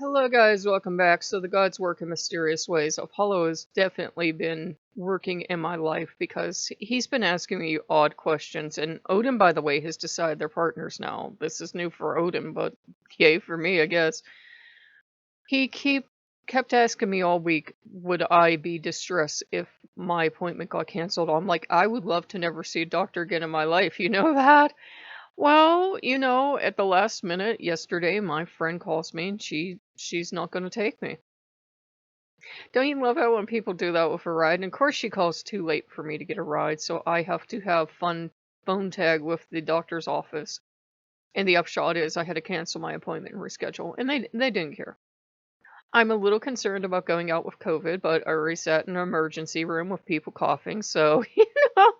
Hello, guys. Welcome back. So, the gods work in mysterious ways. Apollo has definitely been working in my life because he's been asking me odd questions. And Odin, by the way, has decided they're partners now. This is new for Odin, but yay for me, I guess. He kept asking me all week, would I be distressed if my appointment got canceled? I'm like, I would love to never see a doctor again in my life. You know that? Well, at the last minute yesterday, my friend calls me and she's not going to take me. Don't you love how when people do that with a ride? And of course, she calls too late for me to get a ride, so I have to have fun phone tag with the doctor's office. And the upshot is I had to cancel my appointment and reschedule, and they didn't care. I'm a little concerned about going out with COVID, but I already sat in an emergency room with people coughing, so, know,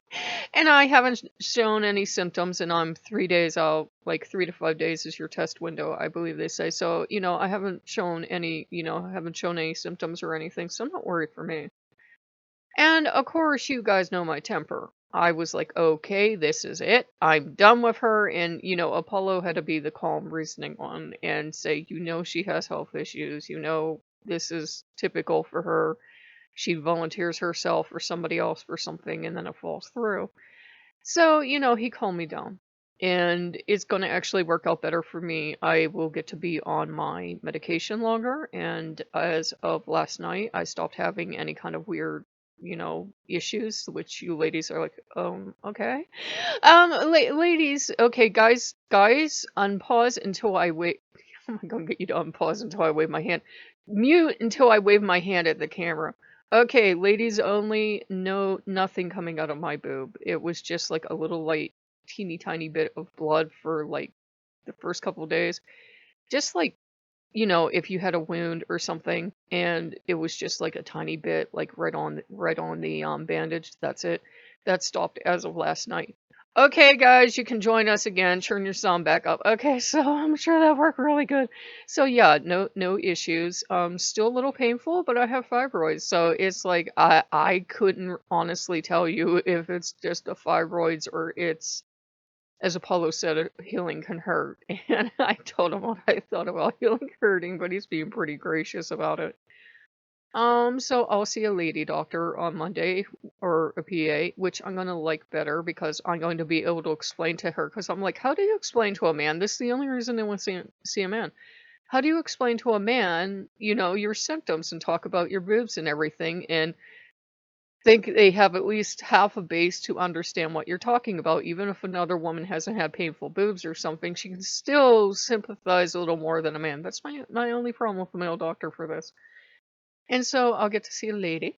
and I haven't shown any symptoms, and I'm 3 days out, like 3 to 5 days is your test window, I believe they say. So, I haven't shown any symptoms or anything, so I'm not worried for me. And of course, you guys know my temper. I was like, okay, this is it. I'm done with her. And, Apollo had to be the calm, reasoning one and say, she has health issues. This is typical for her. She volunteers herself for somebody else for something and then it falls through. So, he calmed me down. And it's going to actually work out better for me. I will get to be on my medication longer. And as of last night, I stopped having any kind of weird, issues, which you ladies are like, okay. Ladies, okay, guys, unpause until I wait. I'm going to get you to unpause until I wave my hand. Mute until I wave my hand at the camera. Okay, ladies only, no, nothing coming out of my boob. It was just like a little light, teeny tiny bit of blood for like the first couple of days. Just like, if you had a wound or something and it was just like a tiny bit, like right on the bandage, that's it. That stopped as of last night. Okay, guys, you can join us again. Turn your sound back up. Okay, so I'm sure that worked really good. So yeah, no issues. Still a little painful, but I have fibroids, so it's like I couldn't honestly tell you if it's just the fibroids or it's, as Apollo said, healing can hurt. And I told him what I thought about healing hurting, but he's being pretty gracious about it. So I'll see a lady doctor on Monday or a PA, which I'm gonna like better because I'm going to be able to explain to her. Because I'm like, how do you explain to a man? This is the only reason they want to see a man. How do you explain to a man, your symptoms and talk about your boobs and everything and think they have at least half a base to understand what you're talking about? Even if another woman hasn't had painful boobs or something, she can still sympathize a little more than a man. That's my only problem with a male doctor for this. And so I'll get to see a lady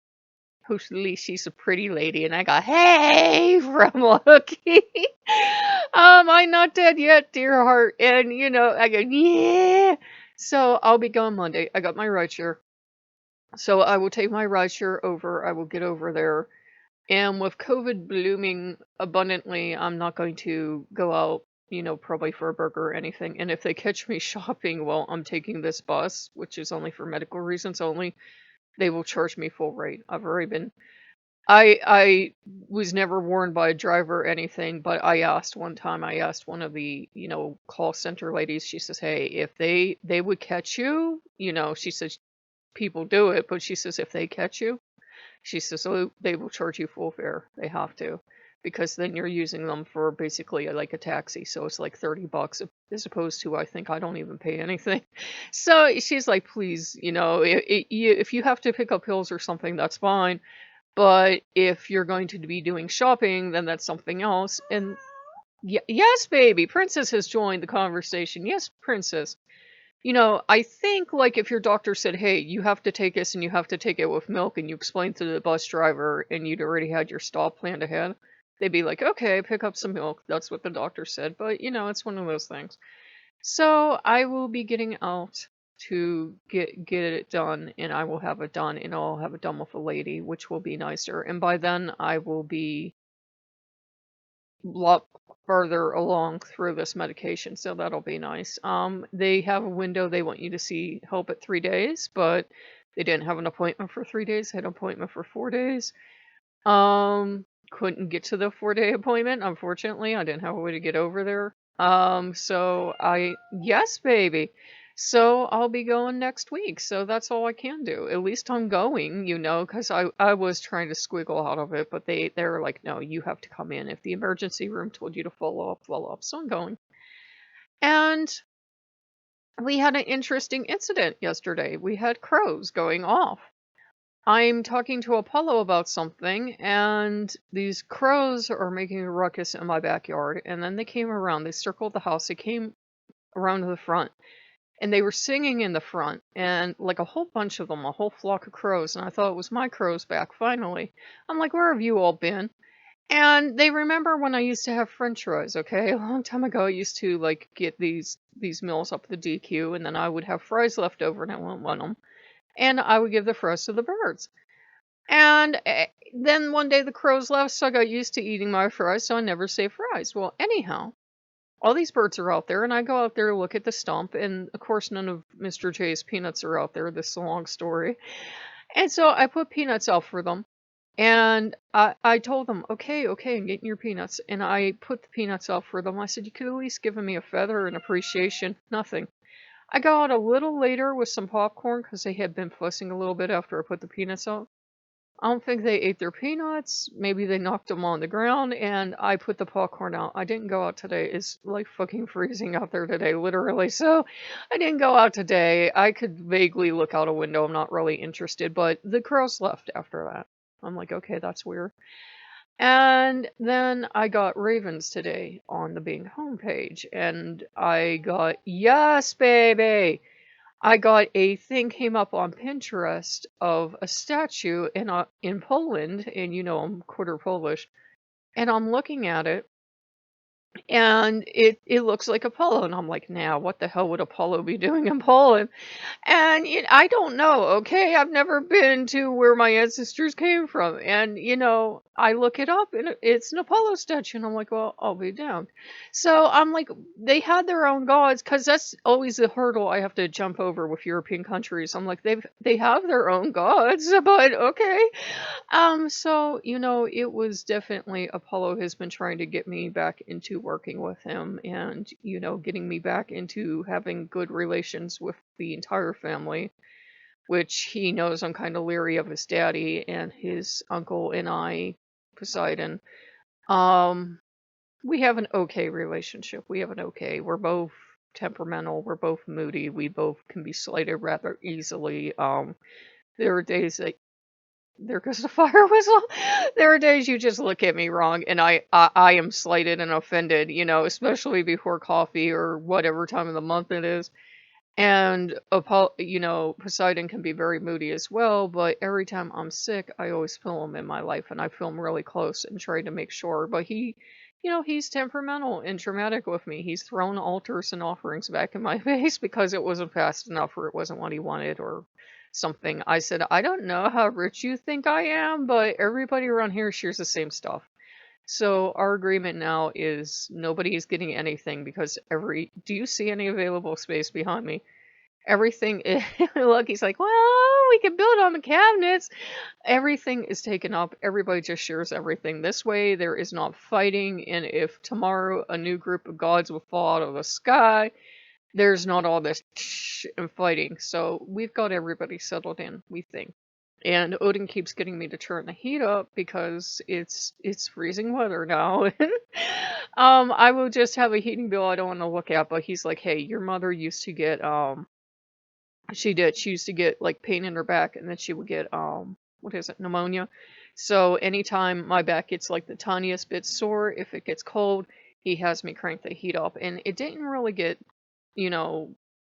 who's at least she's a pretty lady, and I got hey from Loki. I'm not dead yet, dear heart. And I go, yeah. So I'll be going Monday. I got my rideshare. So I will take my rideshare over. I will get over there. And with COVID blooming abundantly, I'm not going to go out, probably for a burger or anything. And if they catch me shopping, well, I'm taking this bus, which is only for medical reasons only. They will charge me full rate. I've already been. I was never warned by a driver or anything, but I asked one time. I asked one of the call center ladies. She says, "Hey, if they would catch you, she says people do it, but she says if they catch you, she says oh, they will charge you full fare. They have to." Because then you're using them for basically like a taxi, so it's like $30 as opposed to I think I don't even pay anything. So she's like, please, if you have to pick up pills or something, that's fine. But if you're going to be doing shopping, then that's something else. And yes, baby, Princess has joined the conversation. Yes, Princess. I think like if your doctor said, hey, you have to take this and you have to take it with milk, and you explained to the bus driver and you'd already had your stop planned ahead, they'd be like, okay, pick up some milk. That's what the doctor said. But, it's one of those things. So I will be getting out to get it done, and I will have it done, and I'll have it done with a lady, which will be nicer. And by then, I will be a lot further along through this medication, so that'll be nice. They have a window. They want you to see help at 3 days, but they didn't have an appointment for 3 days. They had an appointment for 4 days. Couldn't get to the 4-day appointment, unfortunately. I didn't have a way to get over there. So yes, baby. So I'll be going next week. So that's all I can do. At least I'm going, because I was trying to squiggle out of it, but they're like, no, you have to come in. If the emergency room told you to follow up, follow up. So I'm going. And we had an interesting incident yesterday. We had crows going off. I'm talking to Apollo about something, and these crows are making a ruckus in my backyard. And then they came around, they circled the house, they came around to the front, and they were singing in the front, and like a whole bunch of them, a whole flock of crows. And I thought it was my crows back finally. I'm like, where have you all been? And they remember when I used to have French fries, okay? A long time ago, I used to like get these meals up the DQ, and then I would have fries left over, and I wouldn't want them, and I would give the fries to the birds. And then one day the crows left, so I got used to eating my fries, so I never saved fries. Well, anyhow, all these birds are out there, and I go out there to look at the stump, and of course, none of Mr. J's peanuts are out there. This is a long story. And so I put peanuts out for them. And I told them, okay, I'm getting your peanuts. And I put the peanuts out for them. I said, you could at least give me a feather and appreciation. Nothing. I got out a little later with some popcorn because they had been fussing a little bit after I put the peanuts out. I don't think they ate their peanuts. Maybe they knocked them on the ground, and I put the popcorn out. I didn't go out today. It's like fucking freezing out there today, literally. So I didn't go out today. I could vaguely look out a window. I'm not really interested, but the crows left after that. I'm like, okay, that's weird. And then I got ravens today on the Being Home page, and I got, yes, baby. I got a thing came up on Pinterest of a statue in Poland, and I'm quarter Polish, and I'm looking at it, and it looks like Apollo, and I'm like, now what the hell would Apollo be doing in Poland? And I don't know, okay? I've never been to where my ancestors came from. And, I look it up, and it's an Apollo statue. And I'm like, well, I'll be damned. So I'm like, they had their own gods, because that's always a hurdle I have to jump over with European countries. I'm like, they have their own gods, but okay. So, it was definitely Apollo has been trying to get me back into working with him, and, getting me back into having good relations with the entire family, which he knows I'm kind of leery of his daddy and his uncle and I, Poseidon. Um, we have an okay relationship. We're both temperamental. We're both moody. We both can be slighted rather easily. There are days that there goes the fire whistle. There are days you just look at me wrong, and I am slighted and offended, especially before coffee or whatever time of the month it is. And Poseidon can be very moody as well, but every time I'm sick, I always feel him in my life, and I feel him really close and try to make sure. But he's temperamental and dramatic with me. He's thrown altars and offerings back in my face because it wasn't fast enough, or it wasn't what he wanted, or something. I said, I don't know how rich you think I am, but everybody around here shares the same stuff. So our agreement now is nobody is getting anything, because do you see any available space behind me? Everything is, look, he's like, well, we can build on the cabinets. Everything is taken up. Everybody just shares everything. This way there is not fighting, and if tomorrow a new group of gods will fall out of the sky, there's not all this and fighting. So we've got everybody settled in, we think. And Odin keeps getting me to turn the heat up because it's freezing weather now. I will just have a heating bill I don't want to look at, but he's like, hey, your mother used to get she used to get like pain in her back, and then she would get what is it, pneumonia. So anytime my back gets like the tiniest bit sore, if it gets cold, he has me crank the heat up. And it didn't really get, you know,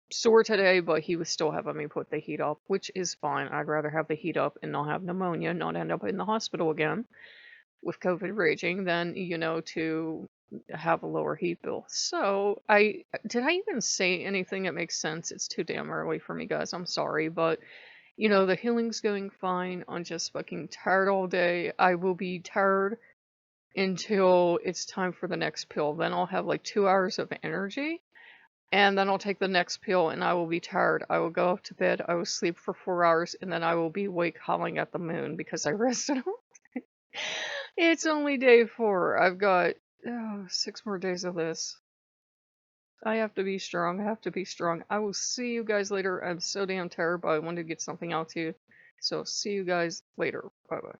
sore today, but he was still having me put the heat up, which is fine. I'd rather have the heat up and not have pneumonia, not end up in the hospital again with COVID raging, than, to have a lower heat bill. So did I even say anything that makes sense? It's too damn early for me, guys. I'm sorry, but the healing's going fine. I'm just fucking tired all day. I will be tired until it's time for the next pill. Then I'll have like 2 hours of energy. And then I'll take the next pill, and I will be tired. I will go up to bed. I will sleep for 4 hours, and then I will be awake howling at the moon because I rested. It's only day 4. I've got 6 more days of this. I have to be strong. I have to be strong. I will see you guys later. I'm so damn tired, but I wanted to get something out to you. So see you guys later. Bye bye.